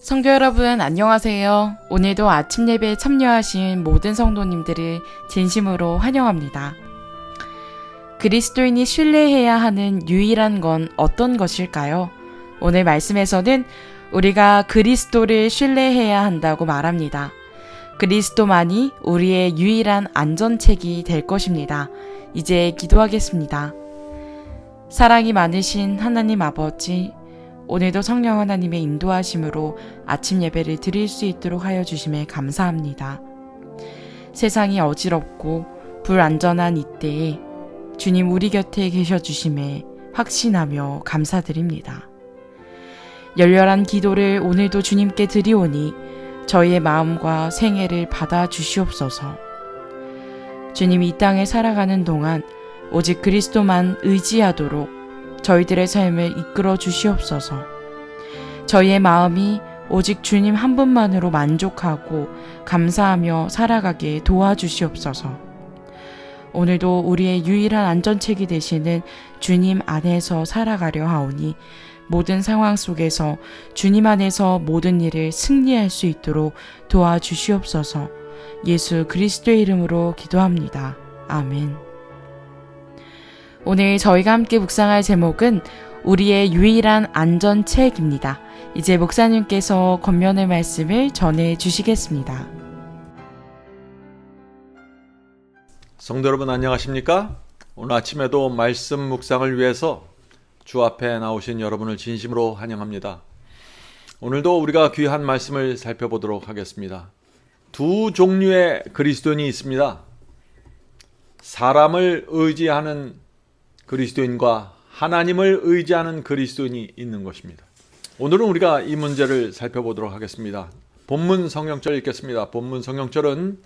성도 여러분 안녕하세요. 오늘도 아침 예배에 참여하신 모든 성도님들을 진심으로 환영합니다. 그리스도인이 신뢰해야 하는 유일한 건 어떤 것일까요? 오늘 말씀에서는 우리가 그리스도를 신뢰해야 한다고 말합니다. 그리스도만이 우리의 유일한 안전책이 될 것입니다. 이제 기도하겠습니다. 사랑이 많으신 하나님 아버지, 오늘도 성령 하나님의 인도하심으로 아침 예배를 드릴 수 있도록 하여 주심에 감사합니다. 세상이 어지럽고 불안전한 이때에 주님 우리 곁에 계셔 주심에 확신하며 감사드립니다. 열렬한 기도를 오늘도 주님께 드리오니 저희의 마음과 생애를 받아 주시옵소서. 주님이 이 땅에 살아가는 동안 오직 그리스도만 의지하도록 저희들의 삶을 이끌어 주시옵소서. 저희의 마음이 오직 주님 한 분만으로 만족하고 감사하며 살아가게 도와주시옵소서. 오늘도 우리의 유일한 안전책이 되시는 주님 안에서 살아가려 하오니 모든 상황 속에서 주님 안에서 모든 일을 승리할 수 있도록 도와주시옵소서. 예수 그리스도의 이름으로 기도합니다. 아멘. 오늘 저희가 함께 묵상할 제목은 우리의 유일한 안전책입니다. 이제 목사님께서 권면의 말씀을 전해 주시겠습니다. 성도 여러분 안녕하십니까? 오늘 아침에도 말씀 묵상을 위해서 주 앞에 나오신 여러분을 진심으로 환영합니다. 오늘도 우리가 귀한 말씀을 살펴보도록 하겠습니다. 두 종류의 그리스도인이 있습니다. 사람을 의지하는 그리스도인과 하나님을 의지하는 그리스도인이 있는 것입니다. 오늘은 우리가 이 문제를 살펴보도록 하겠습니다. 본문 성경절 읽겠습니다. 본문 성경절은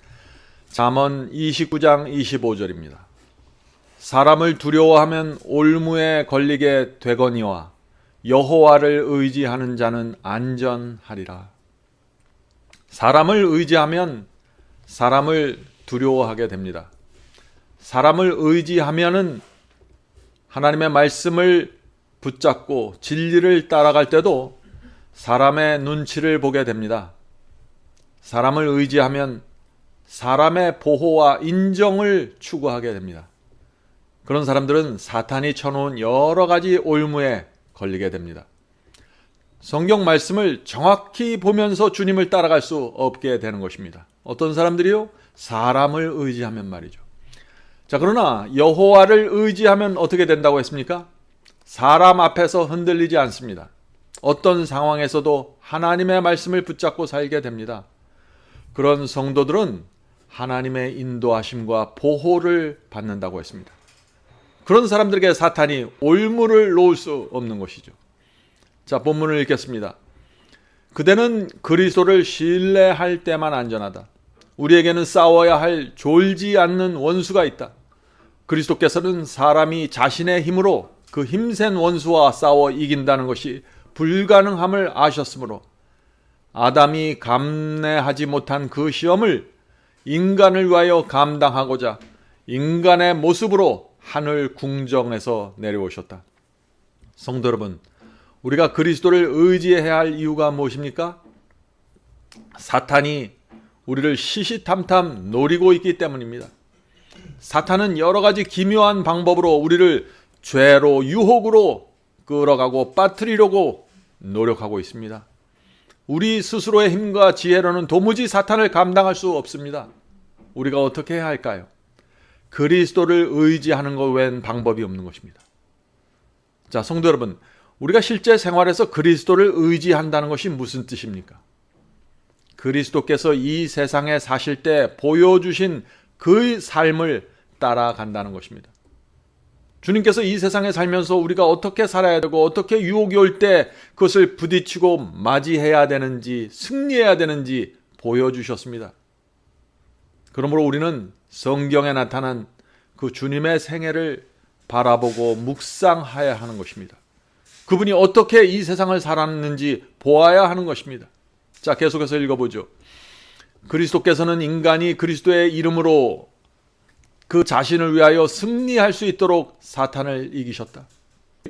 잠언 29장 25절입니다. 사람을 두려워하면 올무에 걸리게 되거니와 여호와를 의지하는 자는 안전하리라. 사람을 의지하면 사람을 두려워하게 됩니다. 사람을 의지하면은 하나님의 말씀을 붙잡고 진리를 따라갈 때도 사람의 눈치를 보게 됩니다. 사람을 의지하면 사람의 보호와 인정을 추구하게 됩니다. 그런 사람들은 사탄이 쳐놓은 여러 가지 올무에 걸리게 됩니다. 성경 말씀을 정확히 보면서 주님을 따라갈 수 없게 되는 것입니다. 어떤 사람들이요? 사람을 의지하면 말이죠. 자, 그러나 여호와를 의지하면 어떻게 된다고 했습니까? 사람 앞에서 흔들리지 않습니다. 어떤 상황에서도 하나님의 말씀을 붙잡고 살게 됩니다. 그런 성도들은 하나님의 인도하심과 보호를 받는다고 했습니다. 그런 사람들에게 사탄이 올무를 놓을 수 없는 것이죠. 자, 본문을 읽겠습니다. 그대는 그리스도를 신뢰할 때만 안전하다. 우리에게는 싸워야 할 졸지 않는 원수가 있다. 그리스도께서는 사람이 자신의 힘으로 그 힘센 원수와 싸워 이긴다는 것이 불가능함을 아셨으므로 아담이 감내하지 못한 그 시험을 인간을 위하여 감당하고자 인간의 모습으로 하늘 궁정에서 내려오셨다. 성도 여러분, 우리가 그리스도를 의지해야 할 이유가 무엇입니까? 사탄이 우리를 시시탐탐 노리고 있기 때문입니다. 사탄은 여러 가지 기묘한 방법으로 우리를 죄로 유혹으로 끌어가고 빠뜨리려고 노력하고 있습니다. 우리 스스로의 힘과 지혜로는 도무지 사탄을 감당할 수 없습니다. 우리가 어떻게 해야 할까요? 그리스도를 의지하는 것 외엔 방법이 없는 것입니다. 자, 성도 여러분, 우리가 실제 생활에서 그리스도를 의지한다는 것이 무슨 뜻입니까? 그리스도께서 이 세상에 사실 때 보여주신 그 삶을 따라간다는 것입니다. 주님께서 이 세상에 살면서 우리가 어떻게 살아야 되고 어떻게 유혹이 올 때 그것을 부딪히고 맞이해야 되는지 승리해야 되는지 보여주셨습니다. 그러므로 우리는 성경에 나타난 그 주님의 생애를 바라보고 묵상해야 하는 것입니다. 그분이 어떻게 이 세상을 살았는지 보아야 하는 것입니다. 자, 계속해서 읽어보죠. 그리스도께서는 인간이 그리스도의 이름으로 그 자신을 위하여 승리할 수 있도록 사탄을 이기셨다.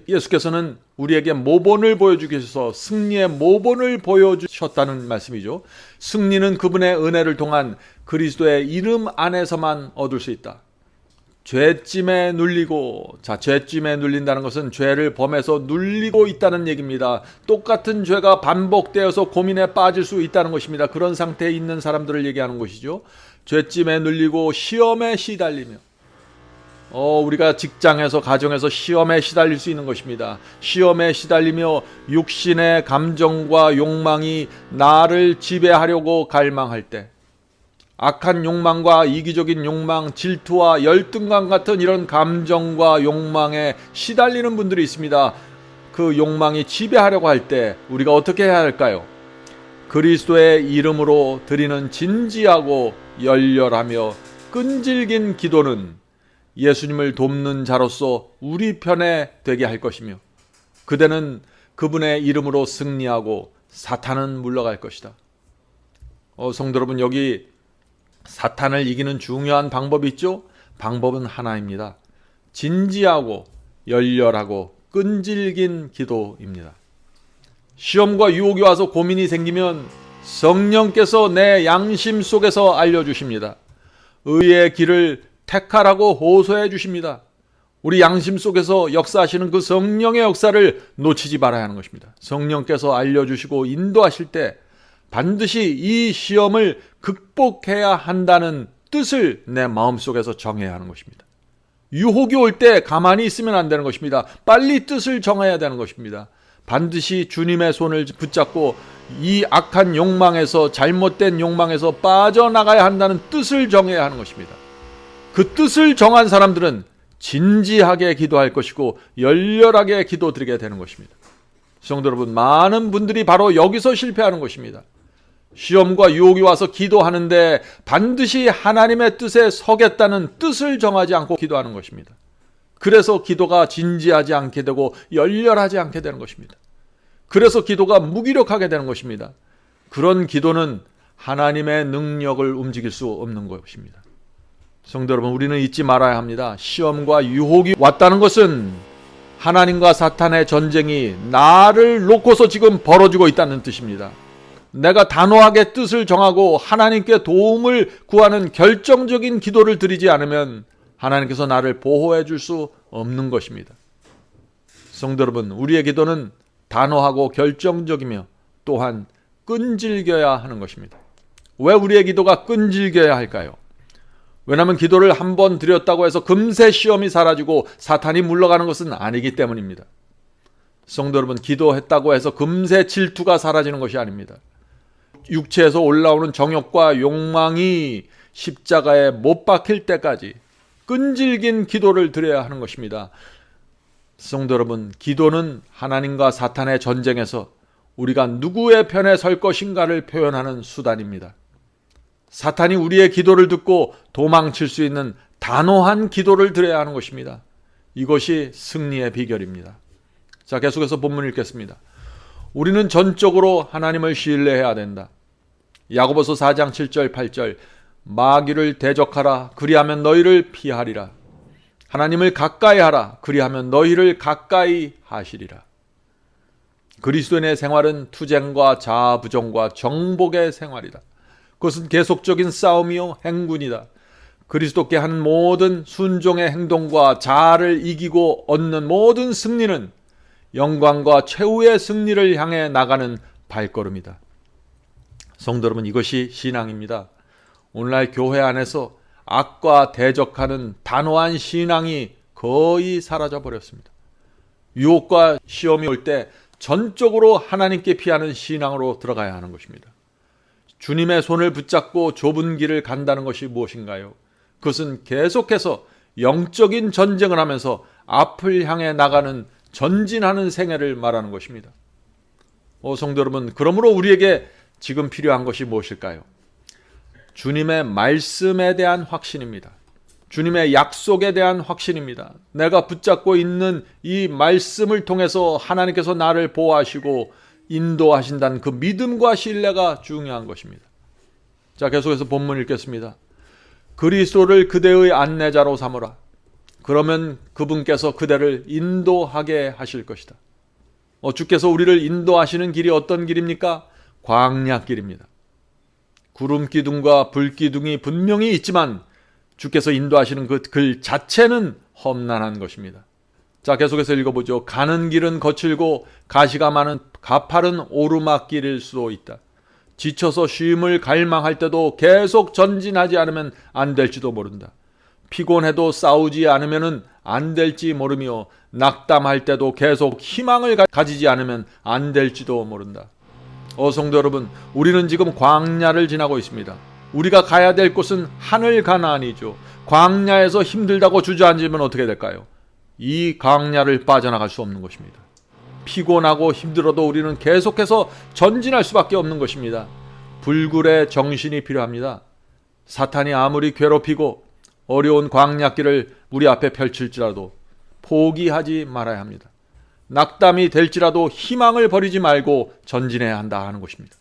예수께서는 우리에게 모본을 보여주기 위해서 승리의 모본을 보여주셨다는 말씀이죠. 승리는 그분의 은혜를 통한 그리스도의 이름 안에서만 얻을 수 있다. 죄짐에 눌리고, 죄짐에 눌린다는 것은 죄를 범해서 눌리고 있다는 얘기입니다. 똑같은 죄가 반복되어서 고민에 빠질 수 있다는 것입니다. 그런 상태에 있는 사람들을 얘기하는 것이죠. 죄짐에 눌리고 시험에 시달리며, 우리가 직장에서 가정에서 시험에 시달릴 수 있는 것입니다. 시험에 시달리며 육신의 감정과 욕망이 나를 지배하려고 갈망할 때, 악한 욕망과 이기적인 욕망, 질투와 열등감 같은 이런 감정과 욕망에 시달리는 분들이 있습니다. 그 욕망이 지배하려고 할 때 우리가 어떻게 해야 할까요? 그리스도의 이름으로 드리는 진지하고 열렬하며 끈질긴 기도는 예수님을 돕는 자로서 우리 편에 되게 할 것이며, 그대는 그분의 이름으로 승리하고 사탄은 물러갈 것이다. 성도 여러분, 여기 사탄을 이기는 중요한 방법이 있죠? 방법은 하나입니다. 진지하고 열렬하고 끈질긴 기도입니다. 시험과 유혹이 와서 고민이 생기면 성령께서 내 양심 속에서 알려주십니다. 의의 길을 택하라고 호소해 주십니다. 우리 양심 속에서 역사하시는 그 성령의 역사를 놓치지 말아야 하는 것입니다. 성령께서 알려주시고 인도하실 때 반드시 이 시험을 극복해야 한다는 뜻을 내 마음속에서 정해야 하는 것입니다. 유혹이 올 때 가만히 있으면 안 되는 것입니다. 빨리 뜻을 정해야 되는 것입니다. 반드시 주님의 손을 붙잡고 이 악한 욕망에서, 잘못된 욕망에서 빠져나가야 한다는 뜻을 정해야 하는 것입니다. 그 뜻을 정한 사람들은 진지하게 기도할 것이고 열렬하게 기도드리게 되는 것입니다. 성도 여러분, 많은 분들이 바로 여기서 실패하는 것입니다. 시험과 유혹이 와서 기도하는데 반드시 하나님의 뜻에 서겠다는 뜻을 정하지 않고 기도하는 것입니다. 그래서 기도가 진지하지 않게 되고 열렬하지 않게 되는 것입니다. 그래서 기도가 무기력하게 되는 것입니다. 그런 기도는 하나님의 능력을 움직일 수 없는 것입니다. 성도 여러분, 우리는 잊지 말아야 합니다. 시험과 유혹이 왔다는 것은 하나님과 사탄의 전쟁이 나를 놓고서 지금 벌어지고 있다는 뜻입니다. 내가 단호하게 뜻을 정하고 하나님께 도움을 구하는 결정적인 기도를 드리지 않으면 하나님께서 나를 보호해 줄 수 없는 것입니다. 성도 여러분, 우리의 기도는 단호하고 결정적이며 또한 끈질겨야 하는 것입니다. 왜 우리의 기도가 끈질겨야 할까요? 왜냐하면 기도를 한 번 드렸다고 해서 금세 시험이 사라지고 사탄이 물러가는 것은 아니기 때문입니다. 성도 여러분, 기도했다고 해서 금세 질투가 사라지는 것이 아닙니다. 육체에서 올라오는 정욕과 욕망이 십자가에 못 박힐 때까지 끈질긴 기도를 드려야 하는 것입니다. 성도 여러분, 기도는 하나님과 사탄의 전쟁에서 우리가 누구의 편에 설 것인가를 표현하는 수단입니다. 사탄이 우리의 기도를 듣고 도망칠 수 있는 단호한 기도를 드려야 하는 것입니다. 이것이 승리의 비결입니다. 자, 계속해서 본문 읽겠습니다. 우리는 전적으로 하나님을 신뢰해야 된다. 야고보서 4장 7절 8절 마귀를 대적하라. 그리하면 너희를 피하리라. 하나님을 가까이 하라. 그리하면 너희를 가까이 하시리라. 그리스도인의 생활은 투쟁과 자아부정과 정복의 생활이다. 그것은 계속적인 싸움이요 행군이다. 그리스도께 한 모든 순종의 행동과 자아를 이기고 얻는 모든 승리는 영광과 최후의 승리를 향해 나가는 발걸음이다. 성도 여러분, 이것이 신앙입니다. 오늘날 교회 안에서 악과 대적하는 단호한 신앙이 거의 사라져 버렸습니다. 유혹과 시험이 올 때 전적으로 하나님께 피하는 신앙으로 들어가야 하는 것입니다. 주님의 손을 붙잡고 좁은 길을 간다는 것이 무엇인가요? 그것은 계속해서 영적인 전쟁을 하면서 앞을 향해 나가는 전진하는 생애를 말하는 것입니다. 성도 여러분, 그러므로 우리에게 지금 필요한 것이 무엇일까요? 주님의 말씀에 대한 확신입니다. 주님의 약속에 대한 확신입니다. 내가 붙잡고 있는 이 말씀을 통해서 하나님께서 나를 보호하시고 인도하신다는 그 믿음과 신뢰가 중요한 것입니다. 자, 계속해서 본문 읽겠습니다. 그리스도를 그대의 안내자로 삼으라. 그러면 그분께서 그대를 인도하게 하실 것이다. 주께서 우리를 인도하시는 길이 어떤 길입니까? 광야길입니다. 구름 기둥과 불 기둥이 분명히 있지만 주께서 인도하시는 그 길 자체는 험난한 것입니다. 자, 계속해서 읽어보죠. 가는 길은 거칠고 가시가 많은 가파른 오르막길일 수도 있다. 지쳐서 쉼을 갈망할 때도 계속 전진하지 않으면 안 될지도 모른다. 피곤해도 싸우지 않으면 안 될지 모르며 낙담할 때도 계속 희망을 가지지 않으면 안 될지도 모른다. 성도 여러분, 우리는 지금 광야를 지나고 있습니다. 우리가 가야 될 곳은 하늘 가나안이죠. 광야에서 힘들다고 주저앉으면 어떻게 될까요? 이 광야를 빠져나갈 수 없는 것입니다. 피곤하고 힘들어도 우리는 계속해서 전진할 수밖에 없는 것입니다. 불굴의 정신이 필요합니다. 사탄이 아무리 괴롭히고 어려운 광야길을 우리 앞에 펼칠지라도 포기하지 말아야 합니다. 낙담이 될지라도 희망을 버리지 말고 전진해야 한다 하는 것입니다.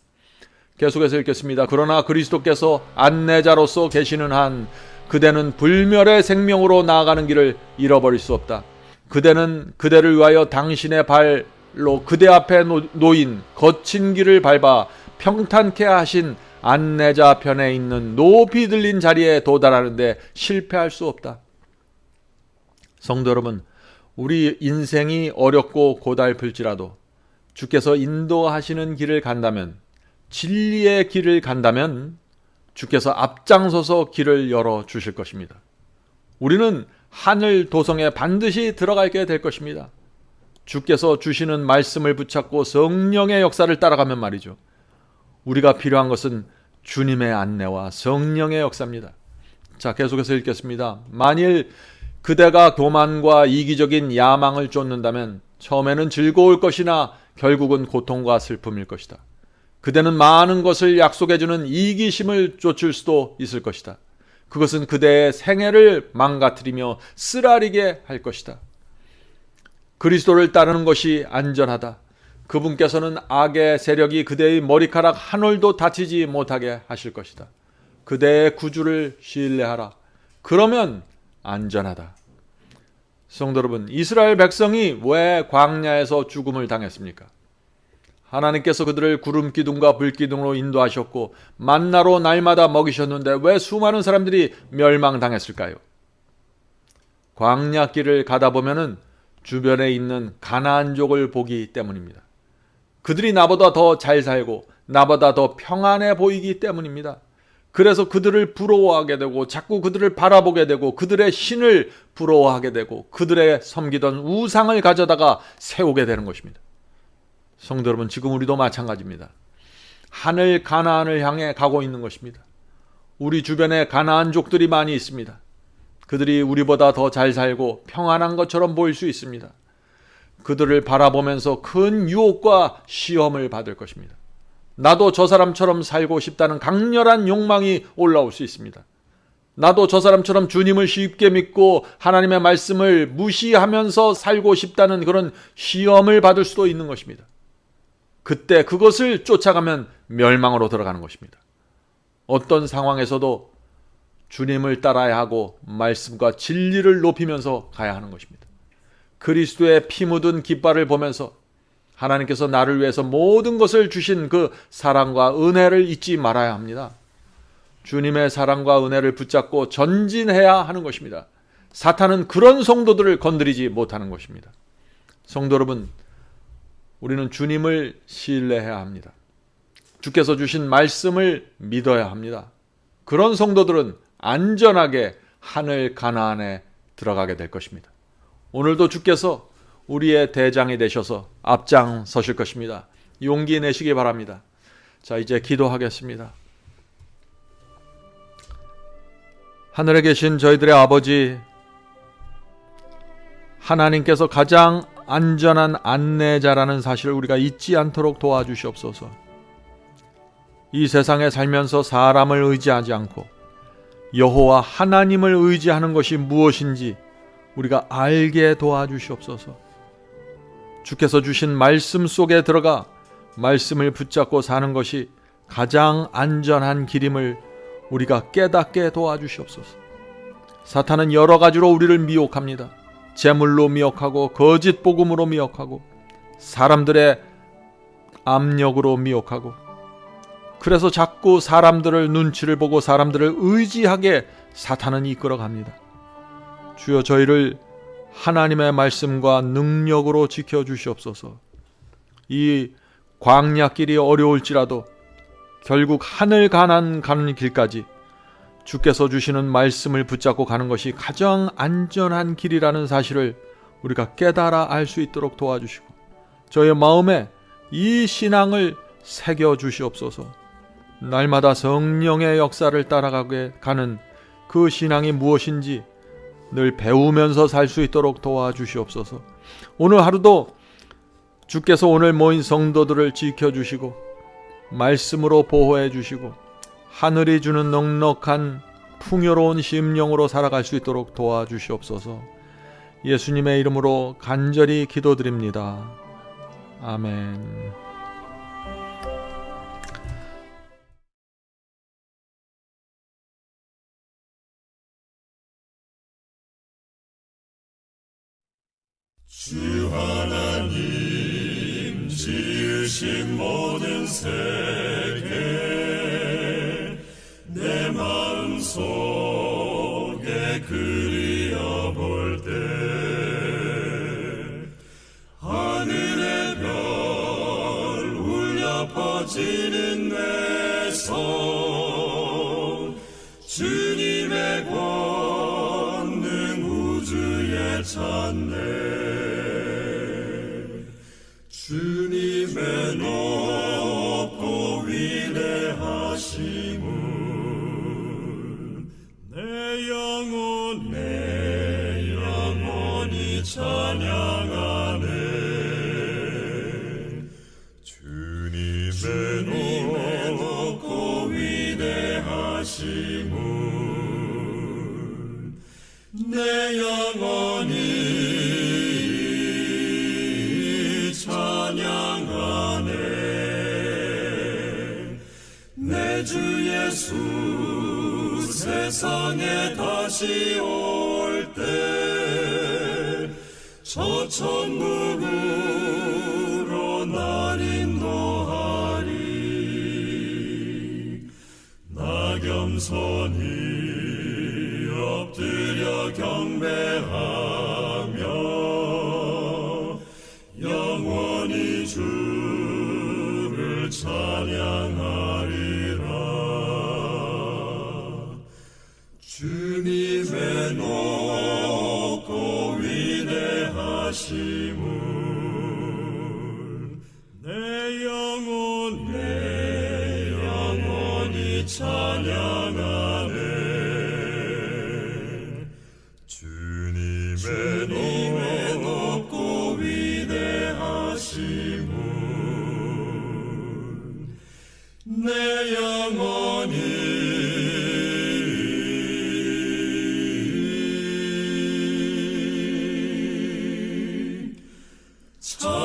계속해서 읽겠습니다. 그러나 그리스도께서 안내자로서 계시는 한 그대는 불멸의 생명으로 나아가는 길을 잃어버릴 수 없다. 그대는 그대를 위하여 당신의 발로 그대 앞에 놓인 거친 길을 밟아 평탄케 하신 안내자 편에 있는 높이 들린 자리에 도달하는데 실패할 수 없다. 성도 여러분, 우리 인생이 어렵고 고달플지라도 주께서 인도하시는 길을 간다면, 진리의 길을 간다면 주께서 앞장서서 길을 열어주실 것입니다. 우리는 하늘 도성에 반드시 들어가게 될 것입니다. 주께서 주시는 말씀을 붙잡고 성령의 역사를 따라가면 말이죠. 우리가 필요한 것은 주님의 안내와 성령의 역사입니다. 자, 계속해서 읽겠습니다. 만일 그대가 교만과 이기적인 야망을 쫓는다면 처음에는 즐거울 것이나 결국은 고통과 슬픔일 것이다. 그대는 많은 것을 약속해주는 이기심을 쫓을 수도 있을 것이다. 그것은 그대의 생애를 망가뜨리며 쓰라리게 할 것이다. 그리스도를 따르는 것이 안전하다. 그분께서는 악의 세력이 그대의 머리카락 한 올도 다치지 못하게 하실 것이다. 그대의 구주를 신뢰하라. 그러면 안전하다. 성도 여러분, 이스라엘 백성이 왜 광야에서 죽음을 당했습니까? 하나님께서 그들을 구름 기둥과 불 기둥으로 인도하셨고 만나로 날마다 먹이셨는데 왜 수많은 사람들이 멸망당했을까요? 광야길을 가다 보면은 주변에 있는 가나안족을 보기 때문입니다. 그들이 나보다 더 잘 살고 나보다 더 평안해 보이기 때문입니다. 그래서 그들을 부러워하게 되고 자꾸 그들을 바라보게 되고 그들의 신을 부러워하게 되고 그들의 섬기던 우상을 가져다가 세우게 되는 것입니다. 성도 여러분, 지금 우리도 마찬가지입니다. 하늘 가나안을 향해 가고 있는 것입니다. 우리 주변에 가나안족들이 많이 있습니다. 그들이 우리보다 더 잘 살고 평안한 것처럼 보일 수 있습니다. 그들을 바라보면서 큰 유혹과 시험을 받을 것입니다. 나도 저 사람처럼 살고 싶다는 강렬한 욕망이 올라올 수 있습니다. 나도 저 사람처럼 주님을 쉽게 믿고 하나님의 말씀을 무시하면서 살고 싶다는 그런 시험을 받을 수도 있는 것입니다. 그때 그것을 쫓아가면 멸망으로 들어가는 것입니다. 어떤 상황에서도 주님을 따라야 하고 말씀과 진리를 높이면서 가야 하는 것입니다. 그리스도의 피 묻은 깃발을 보면서 하나님께서 나를 위해서 모든 것을 주신 그 사랑과 은혜를 잊지 말아야 합니다. 주님의 사랑과 은혜를 붙잡고 전진해야 하는 것입니다. 사탄은 그런 성도들을 건드리지 못하는 것입니다. 성도 여러분, 우리는 주님을 신뢰해야 합니다. 주께서 주신 말씀을 믿어야 합니다. 그런 성도들은 안전하게 하늘 가나안에 들어가게 될 것입니다. 오늘도 주께서 우리의 대장이 되셔서 앞장서실 것입니다. 용기 내시기 바랍니다. 자, 이제 기도하겠습니다. 하늘에 계신 저희들의 아버지, 하나님께서 가장 안전한 안내자라는 사실을 우리가 잊지 않도록 도와주시옵소서. 이 세상에 살면서 사람을 의지하지 않고 여호와 하나님을 의지하는 것이 무엇인지 우리가 알게 도와주시옵소서. 주께서 주신 말씀 속에 들어가 말씀을 붙잡고 사는 것이 가장 안전한 길임을 우리가 깨닫게 도와주시옵소서. 사탄은 여러 가지로 우리를 미혹합니다. 재물로 미혹하고 거짓 복음으로 미혹하고 사람들의 압력으로 미혹하고, 그래서 자꾸 사람들을 눈치를 보고 사람들을 의지하게 사탄은 이끌어갑니다. 주여, 저희를 하나님의 말씀과 능력으로 지켜주시옵소서. 이 광야길이 어려울지라도 결국 하늘 가난 가는 길까지 주께서 주시는 말씀을 붙잡고 가는 것이 가장 안전한 길이라는 사실을 우리가 깨달아 알 수 있도록 도와주시고, 저의 마음에 이 신앙을 새겨 주시옵소서. 날마다 성령의 역사를 따라가게 가는 그 신앙이 무엇인지 늘 배우면서 살 수 있도록 도와주시옵소서. 오늘 하루도 주께서 오늘 모인 성도들을 지켜주시고 말씀으로 보호해 주시고 하늘이 주는 넉넉한 풍요로운 심령으로 살아갈 수 있도록 도와주시옵소서. 예수님의 이름으로 간절히 기도드립니다. 아멘. 주 하나님 지으신 모든 세계 내 마음속에 그리어볼 때 하늘의 별 울려 퍼지는 내 성 주님의 권능 우주에 찬네 주님의 높고 위대하심을 내 영혼이 찬양하네 주님의 높고 위대하심을 내 영혼이 찬양하네 내 주 예수 세상에 다시 올 때 저 천국으로 날 인도하리 나 겸손히 엎드려 경배하며 영원히 주를 찬양하리라 주님의 높고 위대하심을 내 영혼이 찬양하네 주님의 높고 위대하심을 내 영혼이 찬양하네